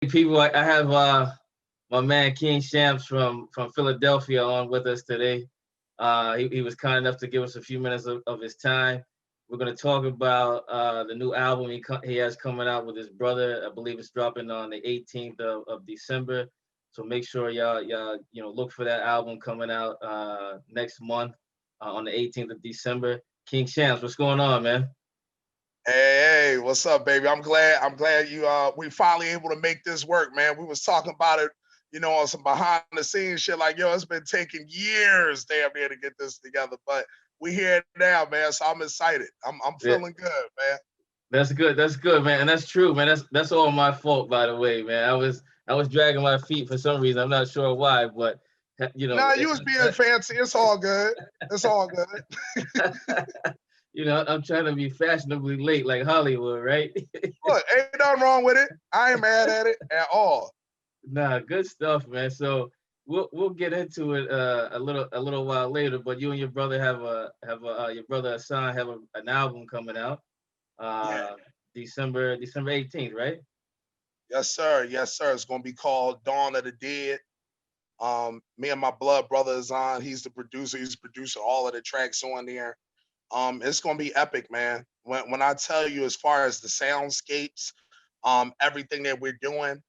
people, I have my man King Shampz from Philadelphia on with us today. He was kind enough to give us a few minutes of his time. We're going to talk about the new album he has coming out with his brother. I believe it's dropping on the 18th of December. So make sure y'all look for that album coming out next month on the 18th of December. King Shampz, what's going on, man? Hey, what's up, baby? I'm glad you we finally able to make this work, man. We was talking about it, on some behind the scenes shit. Like, yo, it's been taking years damn near to get this together, but we here now, man. So I'm excited. I'm Yeah, feeling good, man. that's good. That's good, man. And that's true, man. That's all my fault, by the way, man. I was dragging my feet for some reason. I'm not sure why, but Nah, you was being fancy. It's all good. It's all good. I'm trying to be fashionably late like Hollywood, right? Look, ain't nothing wrong with it. I ain't mad at it at all. Nah, good stuff, man. So we'll get into it a little while later. But you and your brother have your brother Azzan have an album coming out Yeah. uh December 18th, right? Yes, sir. Yes, sir. It's gonna be called Dawn of the Dead. Me and my blood brother is on. He's the producer. He's producing all of the tracks on there. It's gonna be epic, man. When I tell you, as far as the soundscapes, everything that we're doing,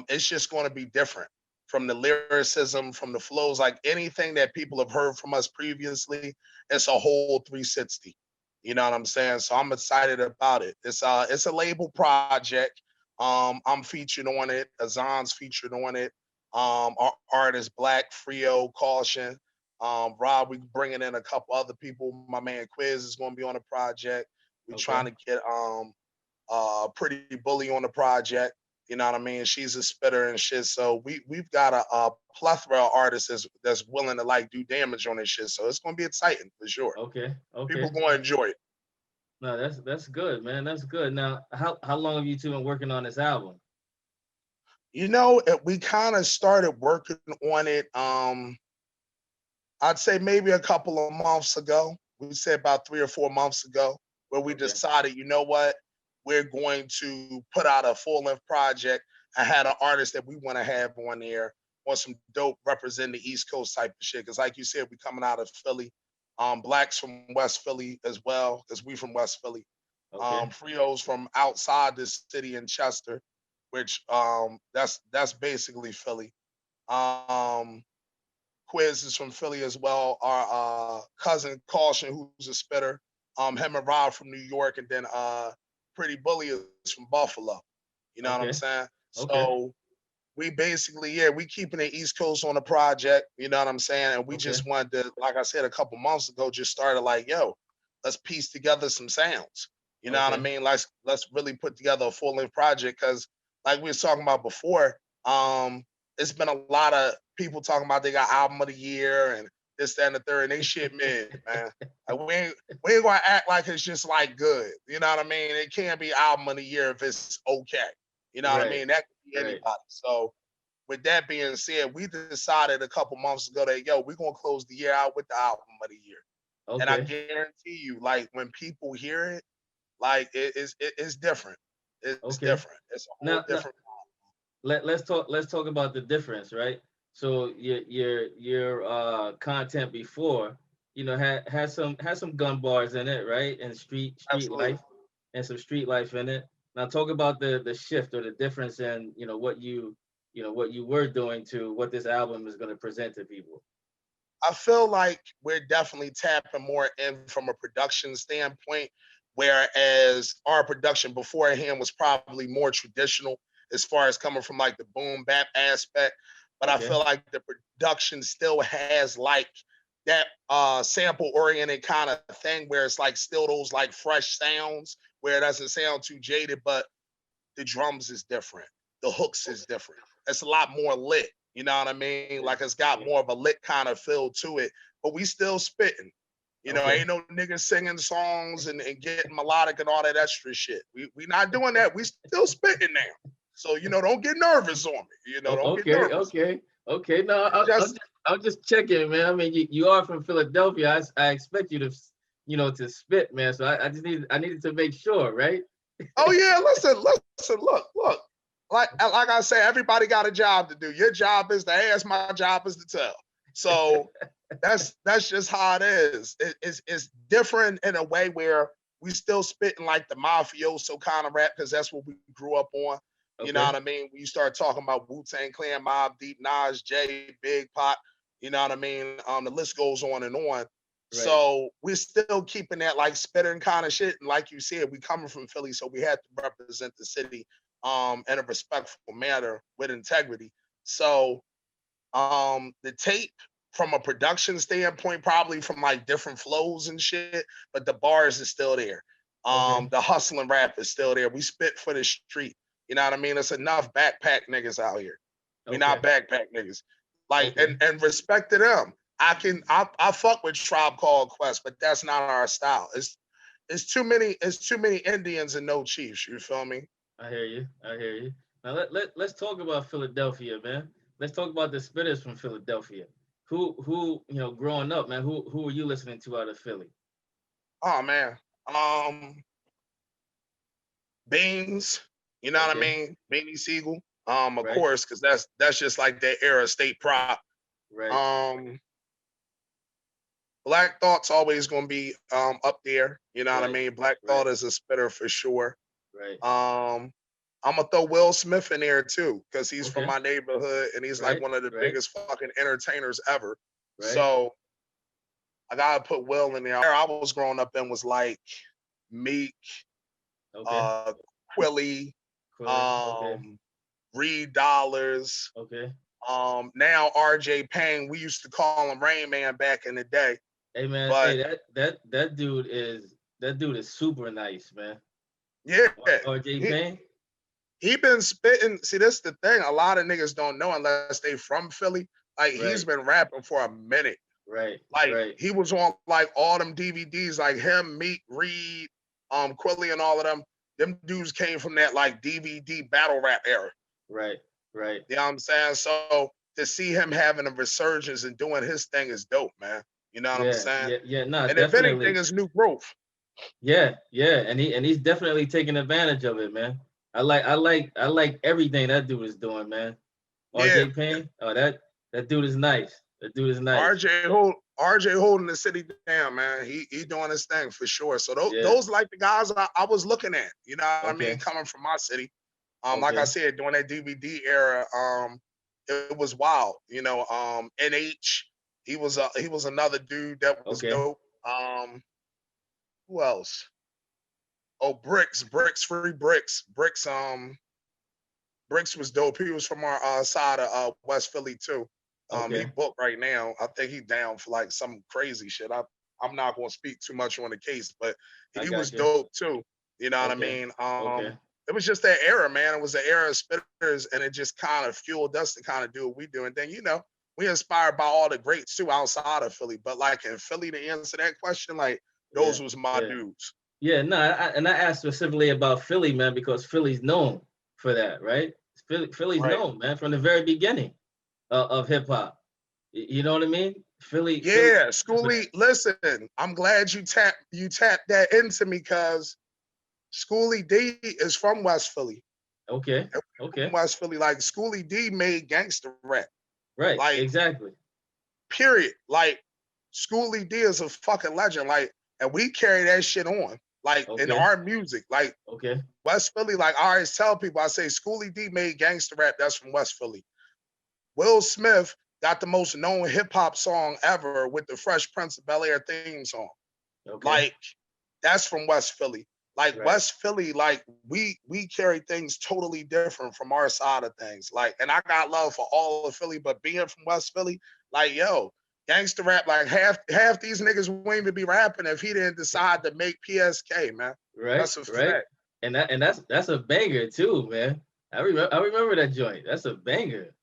it's just gonna be different from the lyricism, from the flows, like anything that people have heard from us previously. It's a whole 360. You know what I'm saying? So I'm excited about it. It's a label project. I'm featured on it. Azzan's featured on it. Our artist Black, Frio, Caution. Rob, we bringing in a couple other people. My man Quiz is going to be on the project. We Okay. trying to get Pretty Bully on the project. You know what I mean? She's a spitter and shit. So we've got a plethora of artists that's willing to like do damage on this shit. So it's going to be exciting for sure. Okay. People Okay. going to enjoy it. No, that's good, man. That's good. Now, how long have you two been working on this album? We kind of started working on it. I'd say maybe a couple of months ago. We said about 3 or 4 months ago, where we Okay. decided, you know what, we're going to put out a full length project. I had an artist that we want to have on there on some dope represent the East Coast type of shit. Because like you said, we coming out of Philly. Blacks from West Philly as well, because we from West Philly. Okay. Frio's from outside the city in Chester, which that's basically Philly. Um, Quiz is from Philly as well. Our cousin Caution, who's a spitter. Him and Rob from New York, and then Pretty Bully is from Buffalo. You know what I'm Okay. saying? Okay. So we basically, we keeping the East Coast on the project. You know what I'm saying? And we Okay. just wanted to, like I said a couple months ago, just started like, yo, let's piece together some sounds. You know what I Okay. mean? Let's really put together a full length project because, like we was talking about before, it's been a lot of people talking about they got album of the year and this, that, and the third, and they shit mid, man. Like we ain't gonna act like it's just like good. You know what I mean? It can't be album of the year if it's okay. You know what I Right. mean? That could be Right. anybody. So with that being said, we decided a couple months ago that we're gonna close the year out with the album of the year. And I Okay. guarantee you, like when people hear it, like it's different. It's Okay. different. It's a whole Now, different. let's talk about the difference, right? So your content before, had some gun bars in it, right? And street Absolutely. life and some street life in it. Now talk about the shift or the difference in, what you were doing to what this album is going to present to people. I feel like we're definitely tapping more in from a production standpoint, whereas our production beforehand was probably more traditional as far as coming from like the boom bap aspect. But I Okay. feel like the production still has like that sample oriented kind of thing where it's like still those like fresh sounds where it doesn't sound too jaded, but the drums is different. The hooks is different. It's a lot more lit. You know what I mean? Like it's got Yeah. more of a lit kind of feel to it, but we still spitting. Okay. Ain't no niggas singing songs and getting melodic and all that extra shit. We not doing that. We still spitting now. So, don't get nervous on me. Don't get Okay. nervous. Okay. Okay. No, Just I'm just checking, man. I mean, you are from Philadelphia. I expect you to, to spit, man. So I needed to make sure, right? oh yeah, listen, look. like I say, everybody got a job to do. Your job is to ask, my job is to tell. So that's just how it is. It's different in a way where we still spitting like the mafioso kind of rap because that's what we grew up on. You know Okay. what I mean? When you start talking about Wu-Tang Clan, Mobb Deep, Nas, Jay, Big Pot, you know what I mean? The list goes on and on. Right. So we're still keeping that like spitting kind of shit. And like you said, we coming from Philly, so we had to represent the city in a respectful manner with integrity. So the tape from a production standpoint, probably from like different flows and shit, but the bars is still there. Okay. The hustling rap is still there. We spit for the street. You know what I mean? It's enough backpack niggas out here. We Okay. not backpack niggas. Like Okay. and respect to them. I fuck with Tribe Called Quest, but that's not our style. It's too many Indians and no chiefs. You feel me? I hear you. I hear you. Now let's talk about Philadelphia, man. Let's talk about the spitters from Philadelphia. Who growing up, man, who were you listening to out of Philly? Oh man. Beans, you know what I Okay. mean? Beanie Siegel. Of Right. course, because that's just like that era state prop. Right. Um, Black Thought's always gonna be up there. You know what I Right. mean? Black Right. Thought is a spitter for sure. Right. Um, I'm gonna throw Will Smith in there too, because he's from Okay. my neighborhood and he's like Right. one of the Right. biggest fucking entertainers ever. Right. So I gotta put Will in there. Where I was growing up in was like Meek, Okay. uh, Quilly, Quilly. Okay. um, Reed Dollars. Okay. Now RJ Payne, we used to call him Rain Man back in the day, Hey man, but hey that dude is super nice, man. yeah, RJ he Payne. he been spitting. See, this the thing. A lot of niggas don't know unless they from Philly. Like he's Right. been rapping for a minute. Right. Like Right. he was on like all them DVDs, like him, Meek, Reed, Quilly, and all of them. Them dudes came from that like DVD battle rap era. Right. Right. You know what I'm saying? So to see him having a resurgence and doing his thing is dope, man. You know what I'm Yeah. saying? Yeah. Yeah. Nah, And if anything, definitely. it's new growth. Yeah. Yeah. And he's definitely taking advantage of it, man. I like everything that dude is doing, man. Yeah, RJ Payne. Oh, that dude is nice. That dude is nice. RJ holding the city down, man. He doing his thing for sure. So Yeah. those like the guys I was looking at. You know what I mean? Okay. Coming from my city. Like I Okay. said, during that DVD era, it was wild. You know, NH, he was another dude that was Okay. dope. Who else? Oh, Bricks, free Bricks. Bricks was dope. He was from our side of West Philly too. He Okay. booked right now. I think he down for like some crazy shit. I'm not gonna speak too much on the case, but I he was got you. dope too. You know what I Okay. mean? Okay. It was just that era, man. It was the era of spitters, and it just kind of fueled us to kind of do what we do. And then we inspired by all the greats too outside of Philly. But like in Philly, to answer that question, like Yeah. those was my Yeah. dudes. Yeah. No, and I asked specifically about Philly, man, because Philly's known for that, right? Philly's Right. known, man, from the very beginning of hip hop. You know what I mean? Philly. Yeah, Schoolie, listen, I'm glad you tapped that into me because Schoolie D is from West Philly. Okay. From Okay. West Philly. Like Schoolie D made gangster rap. Right. Like, Exactly. period. Like Schoolie D is a fucking legend. Like, and we carry that shit on. Like in Okay. our music. Like Okay. West Philly, like I always tell people, I say Schoolie D made gangster rap. That's from West Philly. Will Smith got the most known hip hop song ever with the Fresh Prince of Bel Air theme song. Okay. Like that's from West Philly. Like Right. West Philly, like we carry things totally different from our side of things. Like, and I got love for all of Philly, but being from West Philly, like yo, gangster rap, like half these niggas wouldn't even be rapping if he didn't decide to make PSK, man. Right. That's a Right. fact. And that's a banger too, man. I remember that joint. That's a banger.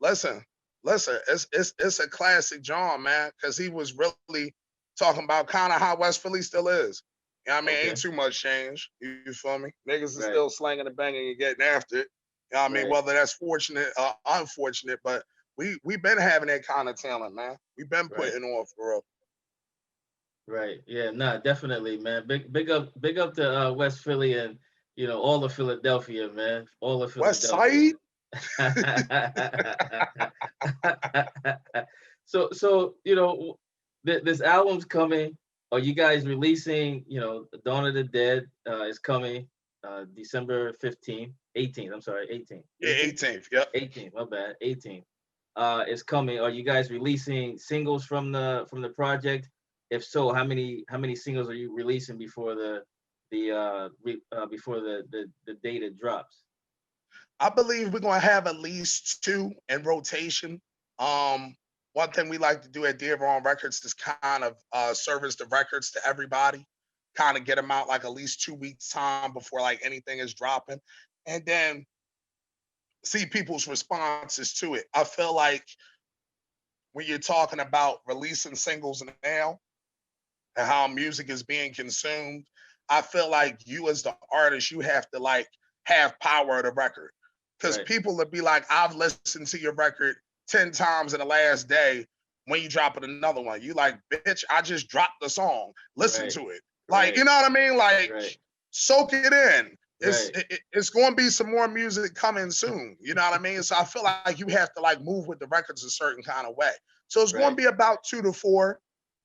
Listen, listen, it's a classic John, man, because he was really talking about kind of how West Philly still is. You know what I mean? Ain't Okay. too much change. You feel me? Niggas is Right. still slanging and banging and getting after it. You know what I mean? Right. Whether that's fortunate or unfortunate, but we been having that kind of talent, man. We been Right. putting on for real. Right. Yeah. Nah. Definitely, man. Big up to West Philly, and you know, all of Philadelphia, man, all of West Philadelphia. Side. So you know, this album's coming. Are you guys releasing? You know, Dawn of the Dead is coming December 15th, 18th. I'm sorry, 18th. Yeah, 18th? 18th. Yep. 18th. My bad. 18th. Is coming. Are you guys releasing singles from the project? If so, how many singles are you releasing before before the date it drops? I believe we're gonna have at least two in rotation. Um, One thing we like to do at Dear on Records is kind of service the records to everybody, kind of get them out like at least 2 weeks time before like anything is dropping, and then see people's responses to it. I feel like when you're talking about releasing singles now and how music is being consumed, I feel like you as the artist, you have to like have power of the record. Because Right. people would be like, I've listened to your record 10 times in the last day when you drop it another one. You like, bitch, I just dropped the song. Listen Right. to it. Like, Right. you know what I mean? Like, Right. soak it in. It's Right. it's going to be some more music coming soon. You know what I mean? So I feel like you have to like move with the records a certain kind of way. So it's going to Right. be about 2 to 4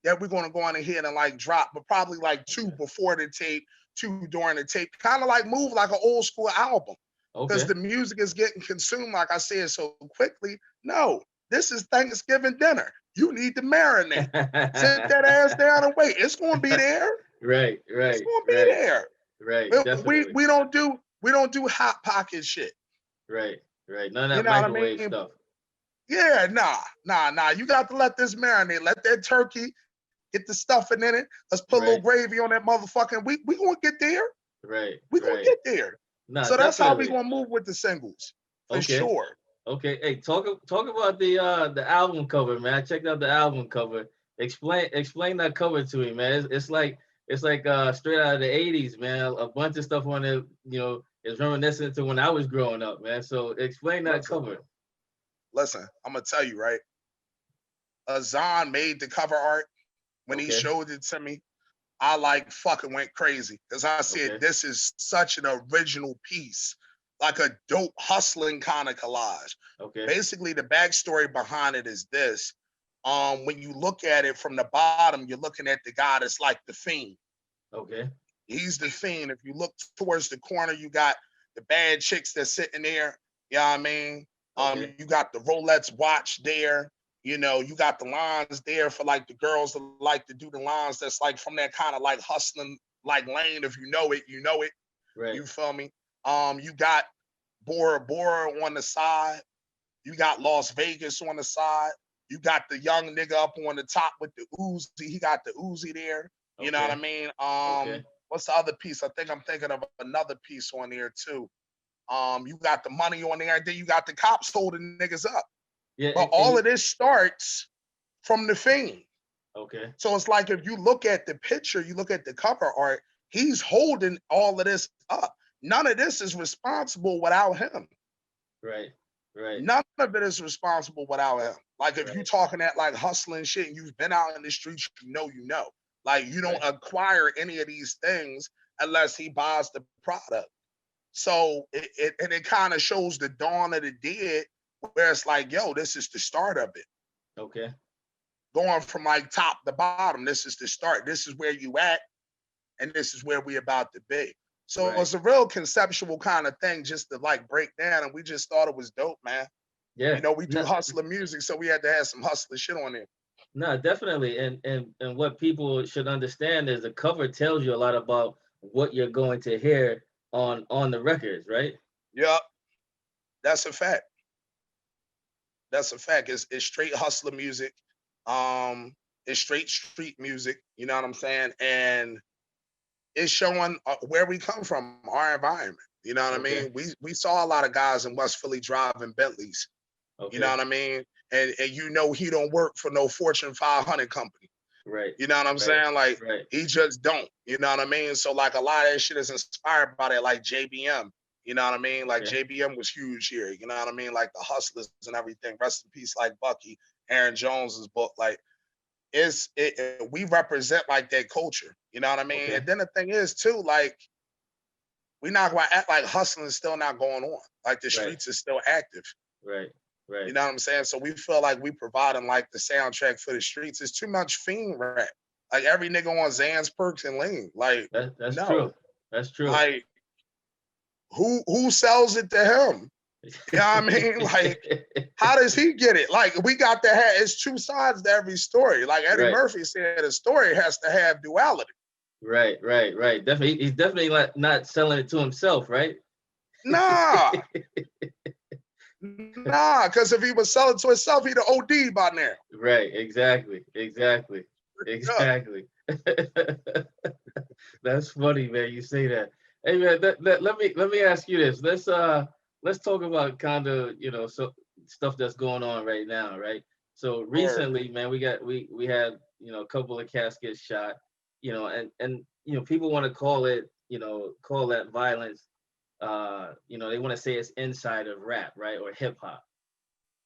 that we're going to go on ahead and like drop, but probably like two Okay. before the tape, two during the tape, kind of like move like an old school album because Okay. the music is getting consumed, like I said, so quickly. No, this is Thanksgiving dinner. You need to marinate. Sit that ass down and wait. It's going to be there. Right. It's Right. going to be Right. there. Right. We Definitely. we don't do we don't do hot pocket shit. Right. Right. None of You that know what I microwave mean? stuff. Yeah, nah. You got to let this marinate. Let that turkey get the stuffing in it. Let's put a little Right. gravy on that motherfucking. We gonna get there. Right. We gonna Right. get there. Nah, So that's how we definitely. gonna move with the singles for Okay. sure. Okay. Hey, talk about the album cover, man. I checked out the album cover. Explain that cover to me, man. It's like straight out of the '80s, man. A bunch of stuff on it, you know, is reminiscent to when I was growing up, man. So explain that Listen, cover. listen. I'm gonna tell you right. Azzan made the cover art when he Okay. showed it to me. I like fucking went crazy because I said Okay. this is such an original piece, like a dope hustling kind of collage. Okay. Basically, the backstory behind it is this. When you look at it from the bottom, you're looking at the guy that's like the fiend. Okay. He's the fiend. If you look towards the corner, you got the bad chicks that's sitting there. You know what I mean? Okay. You got the Rolex watch there. You know, you got the lines there for like the girls that like to do the lines that's like from that kind of like hustling like lane. If you know it, you know it. Right. You feel me? You got Bora Bora on the side. You got Las Vegas on the side. You got the young nigga up on the top with the Uzi. He got the Uzi there. You know what I Okay. mean? Okay. What's the other piece? I think I'm thinking of another piece on there too. You got the money on there, and then you got the cops holding niggas up. Yeah. But And all of this starts from the fiend. okay. So it's like if you look at the picture, you look at the cover art, he's holding all of this up. None of this is responsible without him. Right. Right. None of it is responsible without him. Like if you Right. talking that like hustling shit and you've been out in the streets, you know, you know. Like you don't Right. acquire any of these things unless he buys the product. So it kind of shows the dawn of the dead, where it's like, yo, this is the start of it. Okay. Going from like top to bottom, this is the start. This is where you at, and this is where we about to be. So Right. it's a real conceptual kind of thing just to like break down, and we just thought it was dope, man. You Yeah. know, we do No, hustler music, so we had to have some hustler shit on there. no, definitely. And what people should understand is the cover tells you a lot about what you're going to hear on the records, right? Yep, that's a fact. That's a fact. It's straight hustler music. It's straight street music. You know what I'm saying? And it's showing where we come from, our environment. You know what I Okay. mean? We saw a lot of guys in West Philly driving Bentleys. You know Okay. what I mean? And you know he don't work for no Fortune 500 company. Right. You know what I'm Right. saying? Like Right. he just don't. You know what I mean? So like a lot of that shit is inspired by that, like JBM. You know what I mean? Like Okay. JBM was huge here. You know what I mean? Like the hustlers and everything. Rest in peace, like Bucky, Aaron Jones's book. Like we represent like that culture. You know what I mean? Okay. And then the thing is too, like we're not gonna act like hustling is still not going on. Like the streets is still active. Right. Right. You know what I'm saying? So we feel like we providing like the soundtrack for the streets. It's too much fiend rap. Like every nigga on Xans, Perks, and Lean. Like That's no. true. That's true. Like who sells it to him? You know what I mean? Like, how does he get it? Like, we got to have, it's two sides to every story. Like Eddie Murphy said, a story has to have duality. Right. Definitely, he's definitely like not selling it to himself, right? Nah. Nah, because if he was selling to himself, he'd have OD by now. Right, exactly. That's funny, man. You say that. Hey, man, let me ask you this. Let's talk about kind of, you know, so stuff that's going on right now, right? So recently, man, we had, you know, a couple of cats get shot, you know, and you know, people want to call it, you know, call that violence. You know, they want to say it's inside of rap, right, or hip hop,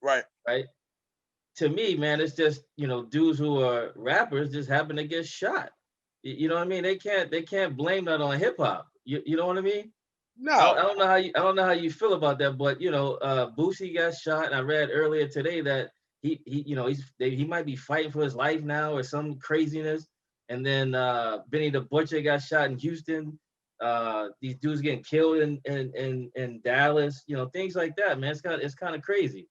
right? To me, man, it's just, you know, dudes who are rappers just happen to get shot. You know what I mean? They can't blame that on hip hop. You know what I mean? No, I don't know how you feel about that, but you know, Boosie got shot, and I read earlier today that he you know he might be fighting for his life now or some craziness. And then Benny the Butcher got shot in Houston. These dudes getting killed in Dallas, you know, things like that, man. It's kind of crazy.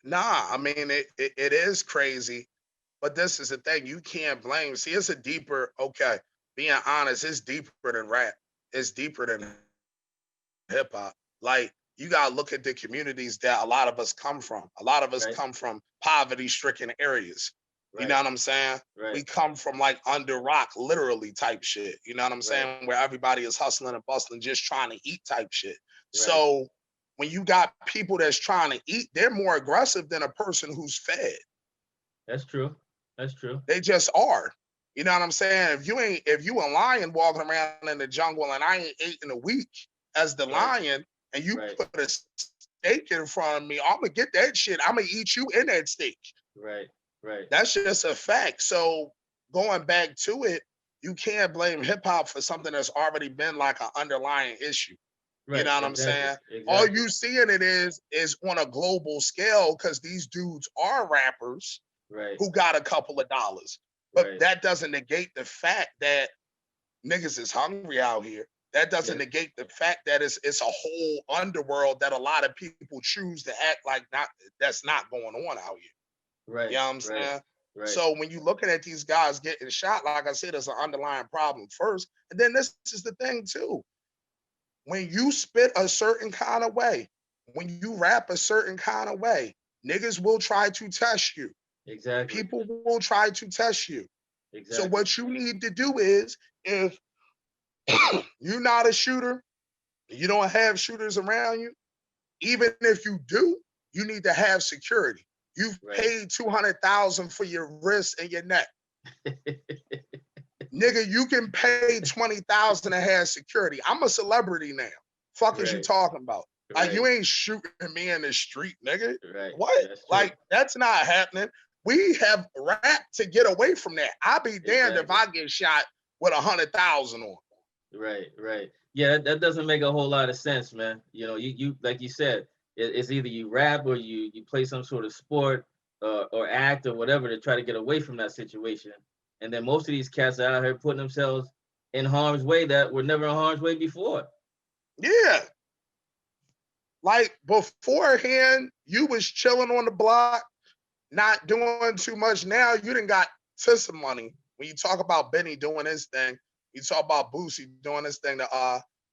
Nah, I mean it is crazy, but this is the thing, you can't blame. See, it's a deeper, okay, being honest, it's deeper than rap. It's deeper than hip hop. Like, you gotta look at the communities that a lot of us come from. A lot of us come from poverty-stricken areas. You know what I'm saying? We come from like under rock, literally type shit. You know what I'm saying? Where everybody is hustling and bustling, just trying to eat type shit. So when you got people that's trying to eat, they're more aggressive than a person who's fed. That's true. They just are. You know what I'm saying? If you a lion walking around in the jungle and I ain't ate in a week as the lion, and you put a steak in front of me, I'm gonna get that shit. I'm gonna eat you in that steak. Right. That's just a fact. So going back to it, you can't blame hip hop for something that's already been like an underlying issue. You know what I'm saying? All you seeing it is on a global scale because these dudes are rappers who got a couple of dollars. But that doesn't negate the fact that niggas is hungry out here. That doesn't negate the fact that it's a whole underworld that a lot of people choose to act like that's not going on out here. Right. You know what I'm saying? So when you're looking at these guys getting shot, like I said, there's an underlying problem first. And then this is the thing too. When you spit a certain kind of way, when you rap a certain kind of way, niggas will try to test you. Exactly. People will try to test you. Exactly. So what you need to do is, if you're not a shooter, you don't have shooters around you, even if you do, you need to have security. You've paid $200,000 for your wrist and your neck. Nigga, you can pay $20,000 to have security. I'm a celebrity now. Fuck is you talking about? Like, you ain't shooting me in the street, nigga. What? Like, that's not happening. We have rap to get away from that. I'll be damned if I get shot with $100,000 on. Right. Yeah, that doesn't make a whole lot of sense, man. You know, you like you said, it's either you rap or you play some sort of sport or act or whatever to try to get away from that situation. And then most of these cats are out here putting themselves in harm's way that were never in harm's way before. Yeah. Like, beforehand, you was chilling on the block, not doing too much. Now you done got to some money. When you talk about Benny doing his thing, you talk about Boosie doing his thing.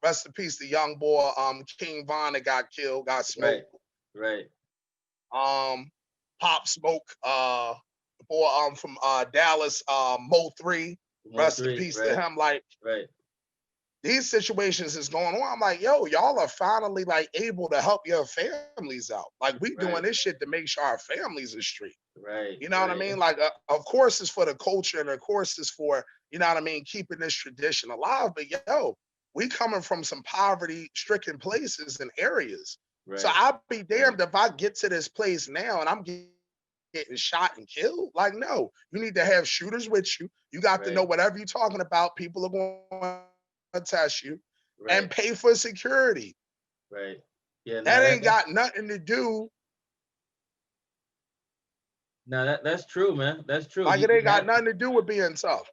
Rest in peace, the young boy, King Von, that got killed, got smoked. Right. Pop Smoke, the boy from Dallas, Mo 3. Rest in peace to him. Like, these situations is going on. I'm like, yo, y'all are finally like able to help your families out. Like, we doing this shit to make sure our families are straight. You know what I mean? Like, of course it's for the culture, and of course it's for, you know what I mean, keeping this tradition alive. But yo, we coming from some poverty-stricken places and areas. So I'll be damned if I get to this place now and I'm getting shot and killed. Like, no, you need to have shooters with you. You got to know whatever you're talking about, people are going test you and Right. pay for security. Right. Yeah. No, That ain't got nothing to do. that's true, man. That's true. Like You it ain't got have nothing to do with being tough.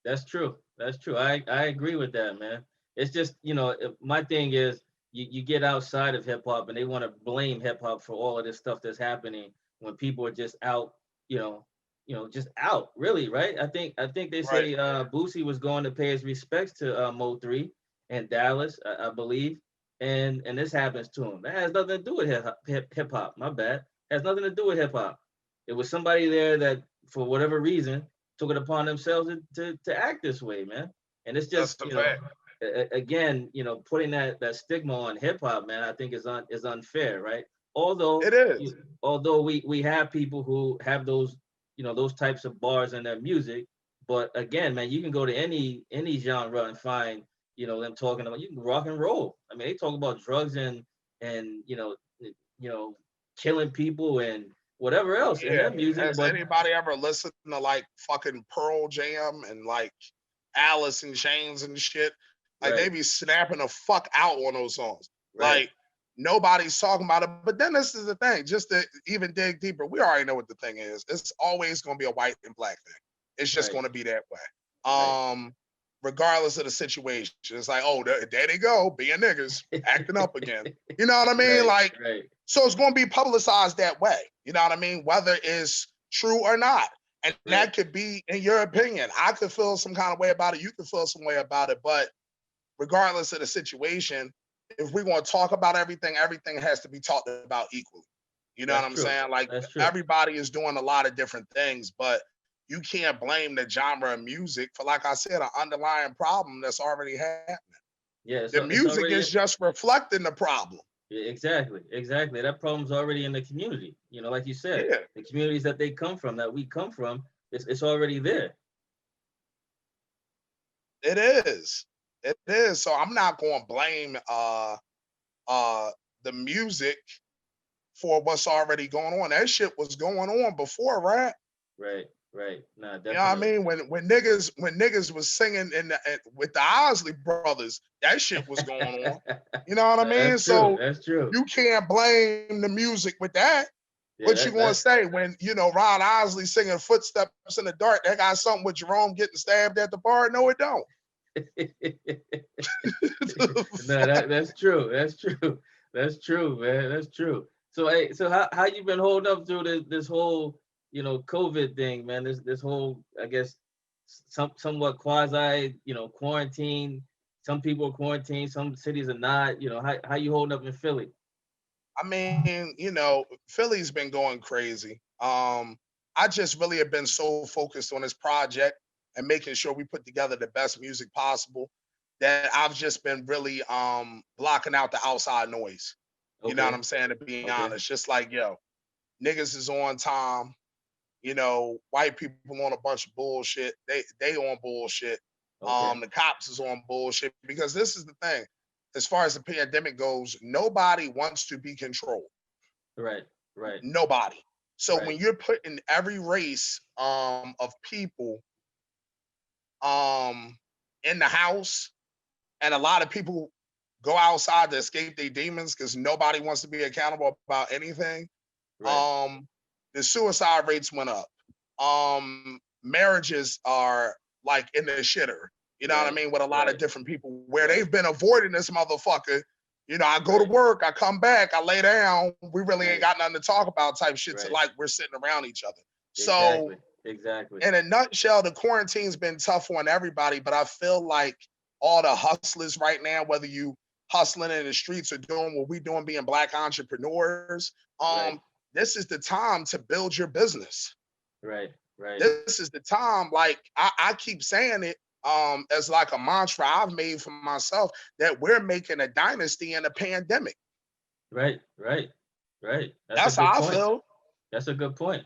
That's true. That's true. I agree with that, man. It's just, my thing is you get outside of hip hop and they want to blame hip hop for all of this stuff that's happening when people are just out, just out, really, right? I think they Right. say Boosie was going to pay his respects to Mo3 in Dallas, I believe. And this happens to him. That has nothing to do with hip hop. My bad. Has nothing to do with hip hop. It was somebody there that, for whatever reason, took it upon themselves to act this way, man. And it's That's just, the fact. again, putting that stigma on hip hop, man, I think is unfair, right? Although It is. you, although we have people who have those types of bars in their music, but again, man, you can go to any genre and find them talking about, you can rock and roll. I mean, they talk about drugs and killing people and whatever else in Yeah. their music, Has but anybody ever listened to like fucking Pearl Jam and like Alice in Chains and shit? Like they right, be snapping the fuck out on those songs. right, Like nobody's talking about it. But then this is the thing, just to even dig deeper, we already know what the thing is. It's always gonna be a white and black thing. It's just right, gonna be that way. right. Regardless of the situation. It's like, oh, there they go, being niggas, acting up again. You know what I mean? Right, Like, right, so it's going to be publicized that way. You know what I mean? Whether it's true or not. And right, that could be, in your opinion, I could feel some kind of way about it. You could feel some way about it. But regardless of the situation, if we're going to talk about everything, everything has to be talked about equally. You know what that's I'm true. saying? Like That's true. everybody is doing a lot of different things, but you can't blame the genre of music for, like I said, an underlying problem that's already happening. Yeah, The so it's music already is just reflecting the problem. yeah, exactly. That problem's already in the community. Like you said, Yeah, the communities that they come from, that we come from, it's already there. it is. It is. So I'm not going to blame uh the music for what's already going on. That shit was going on before, right? Right, right. Nah, You know what I definitely. mean? When niggas was singing with the Osley brothers, that shit was going on. You know what I Nah, mean? that's true. So That's true. you can't blame the music with that. Yeah, What you that gonna that say when Ron Osley singing "Footsteps in the Dark"? That got something with Jerome getting stabbed at the bar? No, it don't. No, that's true. That's true. That's true, man. That's true. So hey, so how you been holding up through this whole COVID thing, man? This whole, I guess, somewhat quasi quarantine. Some people are quarantined, some cities are not. How you holding up in Philly? I mean, Philly's been going crazy. I just really have been so focused on this project and making sure we put together the best music possible that I've just been really blocking out the outside noise. You know what Okay, I'm saying? To be okay, honest, just like niggas is on time. White people on a bunch of bullshit. They on bullshit. okay. The cops is on bullshit because this is the thing. As far as the pandemic goes, nobody wants to be controlled. Right, right, Nobody. So right, when you're putting every race of people um in the house, and a lot of people go outside to escape their demons because nobody wants to be accountable about anything, right, um, the suicide rates went up. Marriages are like in the shitter. You know what I right, mean? With a lot of right, different people where right, they've been avoiding this motherfucker. I go to right, work, I come back, I lay down. We really ain't right, got nothing to talk about type shit to right. like we're sitting around each other. So Exactly, exactly. in a nutshell, the quarantine's been tough on everybody, but I feel like all the hustlers right now, whether you hustling in the streets or doing what we doing, being black entrepreneurs, Right, this is the time to build your business. right, right, This is the time, like I keep saying it as like a mantra I've made for myself that we're making a dynasty in a pandemic. right, right, right. That's a That's good how I point. feel. That's a good point.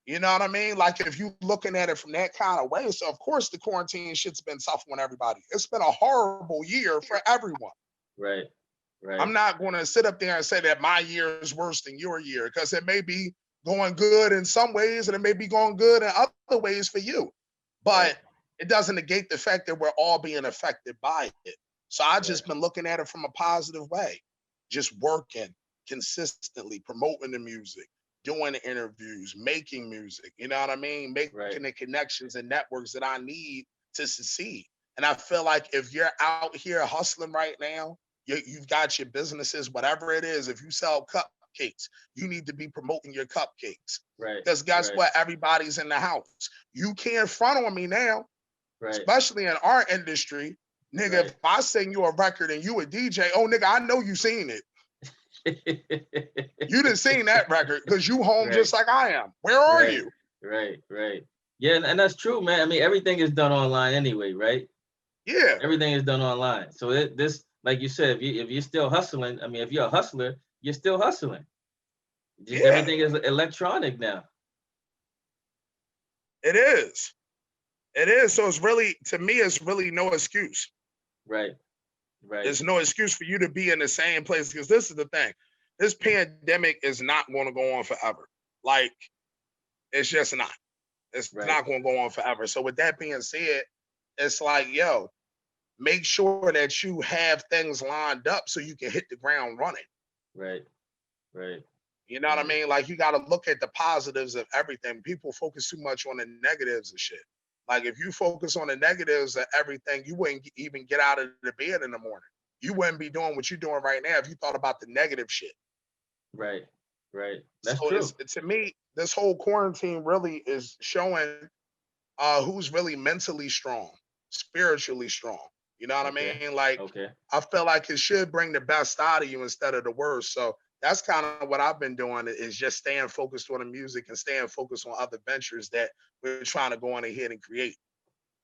You know what I mean? Like if you looking at it from that kind of way, so of course the quarantine shit's been tough on everybody. It's been a horrible year for everyone. Right, I'm right, not going to sit up there and say that my year is worse than your year because it may be going good in some ways and it may be going good in other ways for you. right, But it doesn't negate the fact that we're all being affected by it. So I just been looking at it from a positive way, just working consistently, promoting the music, doing the interviews, making music. You know what I mean? Making the connections and networks that I need to succeed. And I feel like if you're out here hustling right now, you've got your businesses, whatever it is. If you sell cupcakes, you need to be promoting your cupcakes. Right. Because guess what? Everybody's in the house. You can't front on me now, especially in our industry. Nigga, if I sing you a record and you a DJ, oh nigga, I know you seen it. You didn't seen that record because you home just like I am. Where are you? Right. Yeah, and that's true, man. I mean, everything is done online anyway, right? Yeah. Everything is done online. So this, like you said, if you're still hustling, I mean, if you're a hustler, you're still hustling. Just everything is electronic now. It is. It is. So it's really, to me, it's really no excuse. Right. There's no excuse for you to be in the same place, because this is the thing. This pandemic is not going to go on forever. Like, it's just not. It's not going to go on forever. So with that being said, it's like, yo, make sure that you have things lined up so you can hit the ground running. Right. You know what I mean? Like, you got to look at the positives of everything. People focus too much on the negatives and shit. Like, if you focus on the negatives of everything, you wouldn't even get out of the bed in the morning. You wouldn't be doing what you're doing right now if you thought about the negative shit. Right. That's so true. To me, this whole quarantine really is showing who's really mentally strong, spiritually strong. You know what I mean? Like, I feel like it should bring the best out of you instead of the worst. So that's kind of what I've been doing, is just staying focused on the music and staying focused on other ventures that we're trying to go on ahead and create.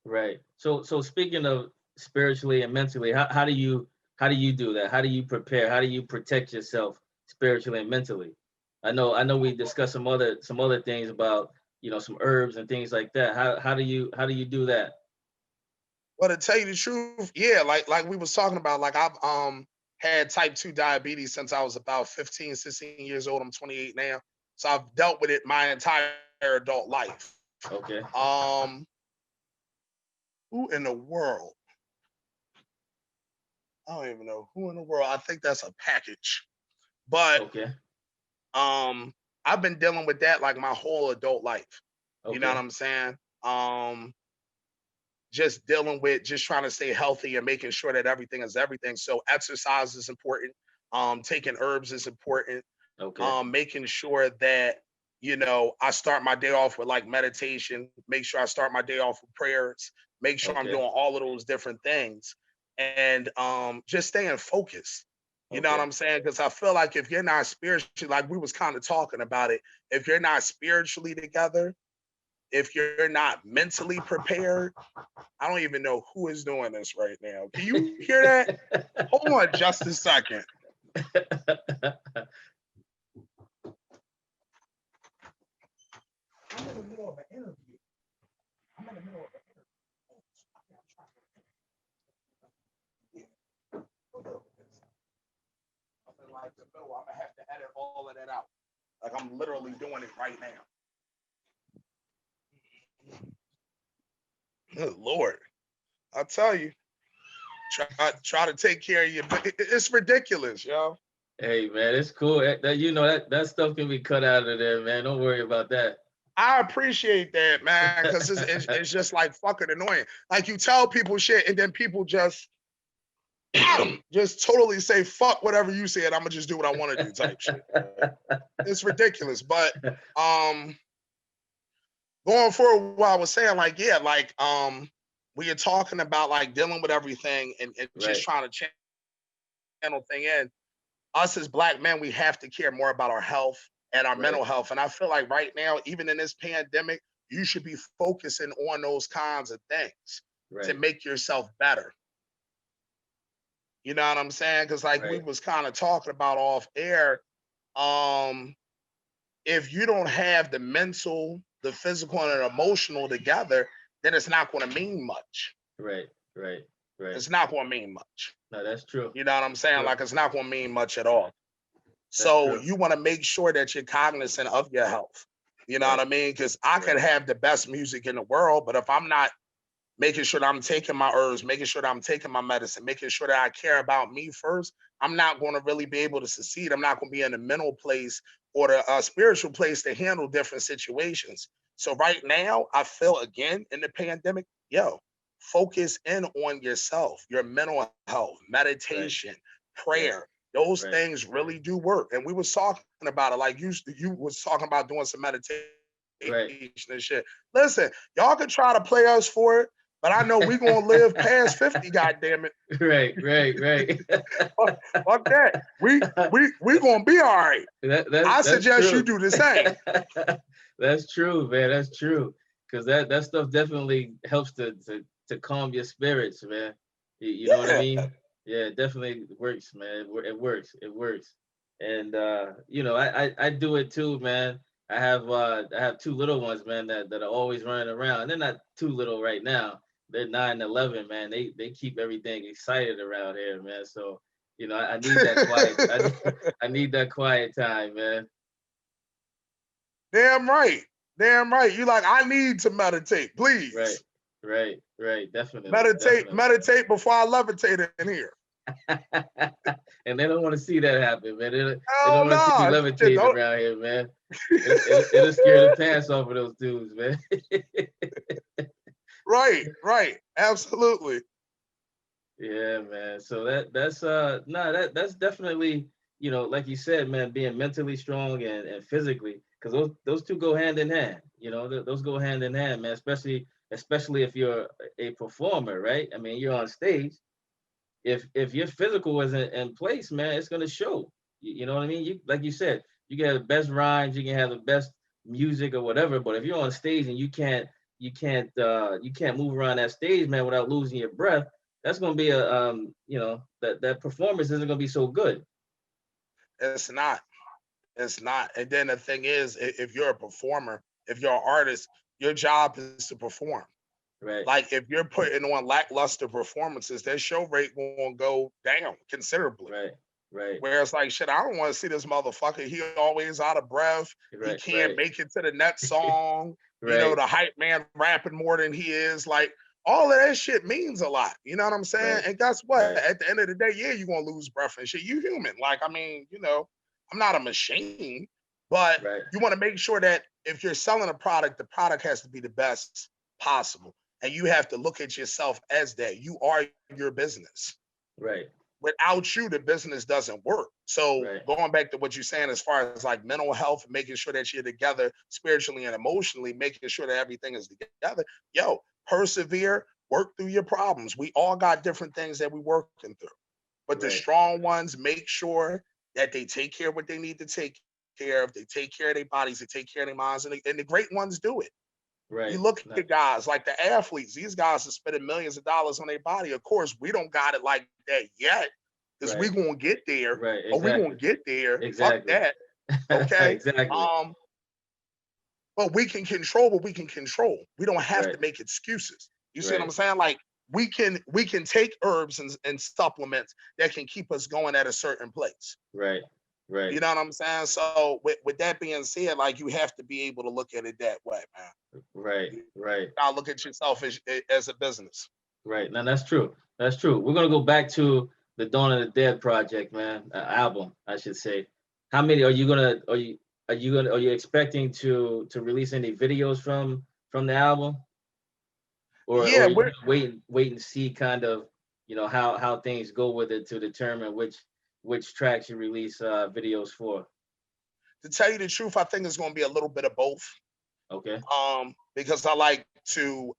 Right. So speaking of spiritually and mentally, how do you do that? How do you prepare? How do you protect yourself spiritually and mentally? I know we discussed some other things about, some herbs and things like that. How do you do that? Well, to tell you the truth, yeah, like we was talking about, like I've had type 2 diabetes since I was about 15, 16 years old. I'm 28 now. So I've dealt with it my entire adult life. Okay. Who in the world? I don't even know who in the world. I think that's a package. But I've been dealing with that like my whole adult life. You know what I'm saying? Just dealing with just trying to stay healthy and making sure that everything is everything. So exercise is important. Taking herbs is important. Making sure that, I start my day off with like meditation, make sure I start my day off with prayers, make sure I'm doing all of those different things, and just staying focused. You know what I'm saying? Because I feel like if you're not spiritually, like we was kind of talking about it, if you're not spiritually together, if you're not mentally prepared, I don't even know who is doing this right now. Can you hear that? Hold on just a second. I'm in the middle of an interview. Something like the middle. I'm gonna have to edit all of that out. Like, I'm literally doing it right now. Good Lord. I'll tell you. Try to take care of you. It's ridiculous, yo. Hey man, it's cool. That stuff can be cut out of there, man. Don't worry about that. I appreciate that, man, because it's just like fucking annoying. Like, you tell people shit and then people just totally say fuck whatever you said. I'm gonna just do what I want to do type shit. It's ridiculous. But going forward, what I was saying, like, yeah, like we are talking about like dealing with everything and just trying to channel thing in. Us as Black men, we have to care more about our health and our mental health. And I feel like right now, even in this pandemic, you should be focusing on those kinds of things to make yourself better. You know what I'm saying? Because like we was kind of talking about off air, if you don't have the mental, the physical, and the emotional together, then it's not going to mean much. Right. It's not going to mean much. No, that's true. You know what I'm saying? Like, it's not going to mean much at all. So you want to make sure that you're cognizant of your health. You know what I mean? Because I could have the best music in the world, but if I'm not making sure that I'm taking my herbs, making sure that I'm taking my medicine, making sure that I care about me first, I'm not going to really be able to succeed. I'm not going to be in a mental place or the spiritual place to handle different situations. So right now, I feel again in the pandemic, yo, focus in on yourself, your mental health, Right. meditation, Right. prayer. Those Right. things really do work. And we was talking about it, like you was talking about doing some meditation Right. and shit. Listen, y'all can try to play us for it, but I know we gonna live past 50, goddamn it. Right. Right. Right. Fuck that. We gonna be all right. I That's suggest you true. do the same. That's true, man. That's true. Cause that stuff definitely helps to calm your spirits, man. You know what I Yeah. mean? Yeah, it definitely works, man. It works. It works. And I do it too, man. I have two little ones, man, that are always running around. They're not too little right now. They're 9 and 11, man. They keep everything excited around here, man. So, I need that quiet. I need that quiet time, man. Damn right. Damn right. You like, I need to meditate, Right, please. right. Definitely, Meditate, definitely. meditate before I levitate in here. And they don't want to see that happen, man. They don't Oh want to see me no. Shit, levitating don't. around here, man. It'll scare the pants off of those dudes, man. Right, right. Absolutely. Yeah, man. So that's definitely, like you said, man, being mentally strong and physically, because those two go hand in hand. Those go hand in hand, man. Especially if you're a performer, right? I mean, you're on stage. If your physical isn't in place, man, it's gonna show. You know what I mean? You like you said, you can have the best rhymes, you can have the best music or whatever, but if you're on stage and you can't move around that stage, man, without losing your breath, that's gonna be that performance isn't gonna be so good. It's not. It's not. And then the thing is, if you're a performer, if you're an artist, your job is to perform. Right, Like if you're putting on lackluster performances, their show rate gonna go down considerably. right, right, Where it's like, shit, I don't want to see this motherfucker. He always out of breath. He right, can't right, make it to the next song. right, The hype man rapping more than he is. Like all of that shit means a lot. You know what I'm saying? right, And guess what? right, At the end of the day, yeah, you're gonna lose breath and shit. You human. Like, I mean, I'm not a machine, but right, you want to make sure that if you're selling a product, the product has to be the best possible. And you have to look at yourself as that. You are your business. right, Without you, the business doesn't work. So right, going back to what you're saying, as far as like mental health, making sure that you're together spiritually and emotionally, making sure that everything is together, yo, persevere, work through your problems. We all got different things that we're working through. But the right, strong ones make sure that they take care of what they need to take care of. They take care of their bodies, they take care of their minds, and the great ones do it. You right. look No, at guys like the athletes, these guys are spending millions of dollars on their body. Of course, we don't got it like that yet because we right, gonna get there right, or we gonna exactly, get there. Fuck exactly. that. Okay. Exactly. But we can control what we can control. We don't have Right, to make excuses. You see what right, I'm saying? Like we can take herbs and supplements that can keep us going at a certain place. right, right, You know what I'm saying? So with that being said, like you have to be able to look at it that way, man. right, You right, gotta look at yourself as a business. right. Now that's true. That's true. We're gonna go back to the Dawn of the Dead project, man. Album, I should say. How many are you expecting to release any videos from the album, or Yeah, are you gonna wait and see kind of how things go with it to determine which tracks you release videos for? to tell you the truth, I think it's going to be a little bit of both. Okay, Because I like to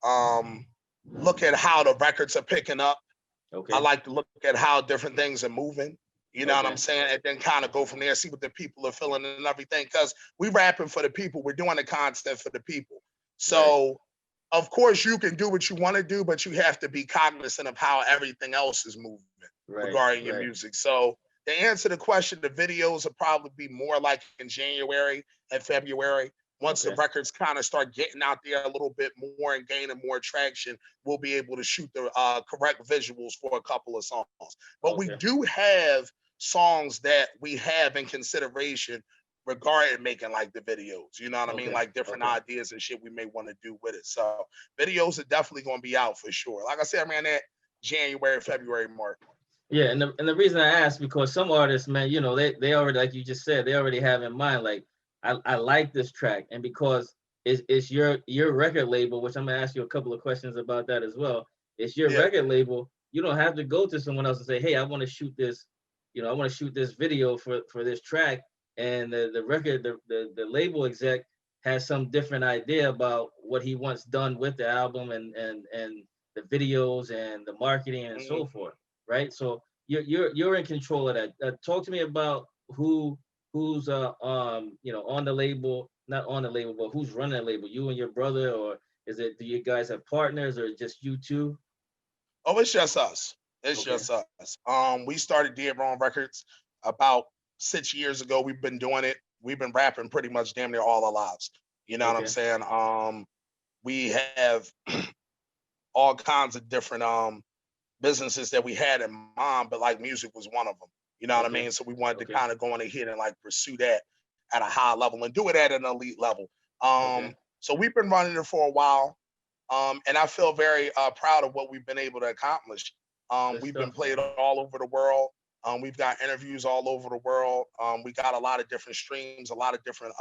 look at how the records are picking up. I okay, like to look at how different things are moving. You know what I'm okay, saying? And then kind of go from there, see what the people are feeling and everything. Because we rapping for the people. We're doing the content for the people. right, So of course you can do what you want to do, but you have to be cognizant of how everything else is moving right, regarding your right. music. So to answer the question, the videos will probably be more like in January and February. Once the Okay, records kind of start getting out there a little bit more and gaining more traction, we'll be able to shoot the correct visuals for a couple of songs. But we okay, do have songs that we have in consideration regarding making like the videos, you know what I mean? Okay. Like different Okay. ideas and shit we may want to do with it. So videos are definitely going to be out for sure. Like I said, man, that January, February mark. Yeah, and the reason I asked, because some artists, man, you know, they already, like you just said, they already have in mind, like, I like this track, and because it's your record label, which I'm gonna ask you a couple of questions about that as well. It's your Yeah. record label. You don't have to go to someone else and say, hey, I want to shoot this, I want to shoot this video for this track, and the label exec has some different idea about what he wants done with the album and the videos and the marketing and Mhm. so forth, right? So you're in control of that. Talk to me about who's on the label, not on the label, but who's running the label? You and your brother, or do you guys have partners, or just you two? Oh, it's just us. It's Okay. just us. We started Dead Wrong Records about 6 years ago. We've been doing it. We've been rapping pretty much damn near all our lives. You know what I'm Okay. saying? We have all kinds of different businesses that we had in mind, but like music was one of them. You know what I Okay. mean? So we wanted to Okay. kind of go on ahead and like pursue that at a high level and do it at an elite level. Okay. So we've been running it for a while. And I feel very proud of what we've been able to accomplish. Good We've been stuff, played man. all over the world. We've got interviews all over the world. We got a lot of different streams, a lot of different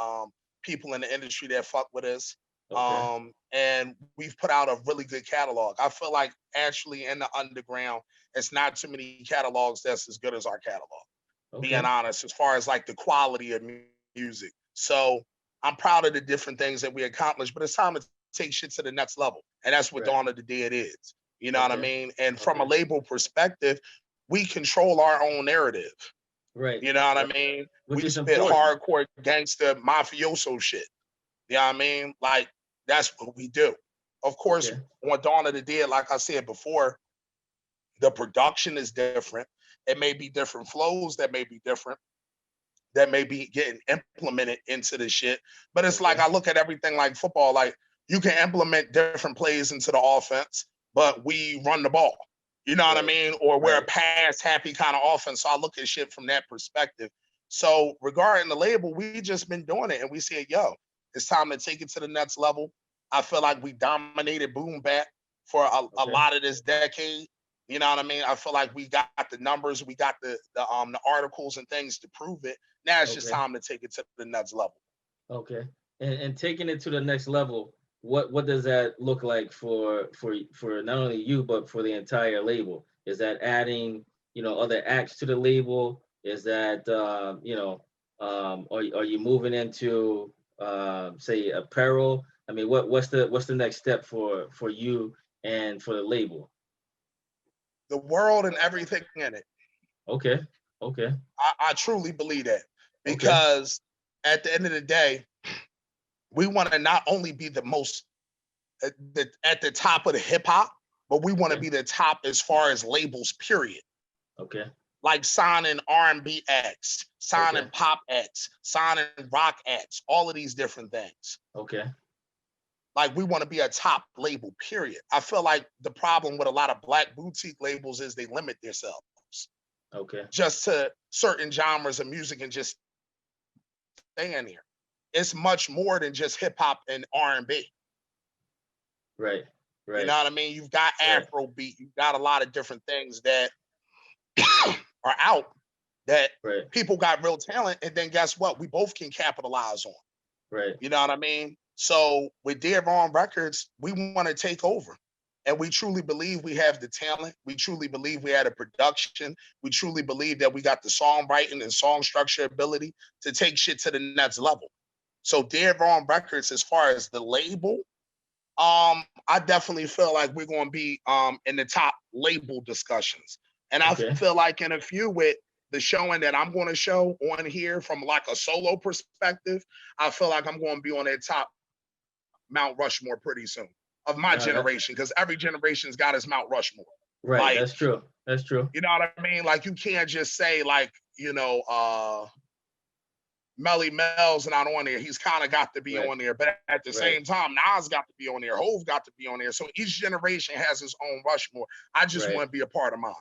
people in the industry that fuck with us. Okay. And we've put out a really good catalog. I feel like actually in the underground, it's not too many catalogs that's as good as our catalog, being Okay. honest, as far as like the quality of music. So I'm proud of the different things that we accomplished, but it's time to take shit to the next level. And that's what Right. Dawn of the Dead is. You know what I Okay. mean? And from a Okay. label perspective, we control our own narrative. Right. You know what I Right. mean? Which We is spit important. hardcore gangster mafioso shit. You know what I mean? Like, that's what we do. Of course, Okay. on Dawn of the Dead, like I said before, the production is different. It may be different flows that may be different, that may be getting implemented into the shit. But it's like Okay. I look at everything like football, like you can implement different plays into the offense, but we run the ball. You know what I Right. mean? Or we're a Right. pass happy kind of offense. So I look at shit from that perspective. So regarding the label, we just been doing it and we said, yo, it's time to take it to the next level. I feel like we dominated boom bap for a Okay. lot of this decade. You know what I mean? I feel like we got the numbers, we got the articles and things to prove it. Now it's just Okay. time to take it to the next level. Okay. And taking it to the next level, what does that look like for not only you but for the entire label? Is that adding, other acts to the label? Is that are you moving into say apparel? I mean, what's the next step for you and for the label? The world and everything in it. Okay. Okay. I truly believe that Okay. because at the end of the day, we want to not only be the most at the top of the hip hop, but we want to Okay. be the top as far as labels, period. Okay. Like signing R&B acts, Okay. signing pop acts, signing rock acts, all of these different things. Okay. Like we want to be a top label, period. I feel like the problem with a lot of black boutique labels is they limit themselves Okay. just to certain genres of music and just stay in here. It's much more than just hip hop and R&B. Right. You Right. know what I mean? You've got Right. Afrobeat, you've got a lot of different things that are out that Right. people got real talent, and then guess what? We both can capitalize on. Right. You know what I mean? So with Dead Wrong Records, we want to take over. And we truly believe we have the talent. We truly believe we had a production. We truly believe that we got the songwriting and song structure ability to take shit to the next level. So Dead Wrong Records, as far as the label, I definitely feel like we're going to be in the top label discussions. And I Okay. feel like in a few with the showing that I'm going to show on here from like a solo perspective, I feel like I'm going to be on that top Mount Rushmore pretty soon of my No, that generation, because every generation's got his Mount Rushmore. right. Like, That's true. That's true. you know what I mean? Like you can't just say like, Melly Mel's not on there. He's kind of got to be Right. on there. But at the Right. same time, Nas got to be on there. Hove got to be on there. So each generation has its own Rushmore. I just Right. want to be a part of mine.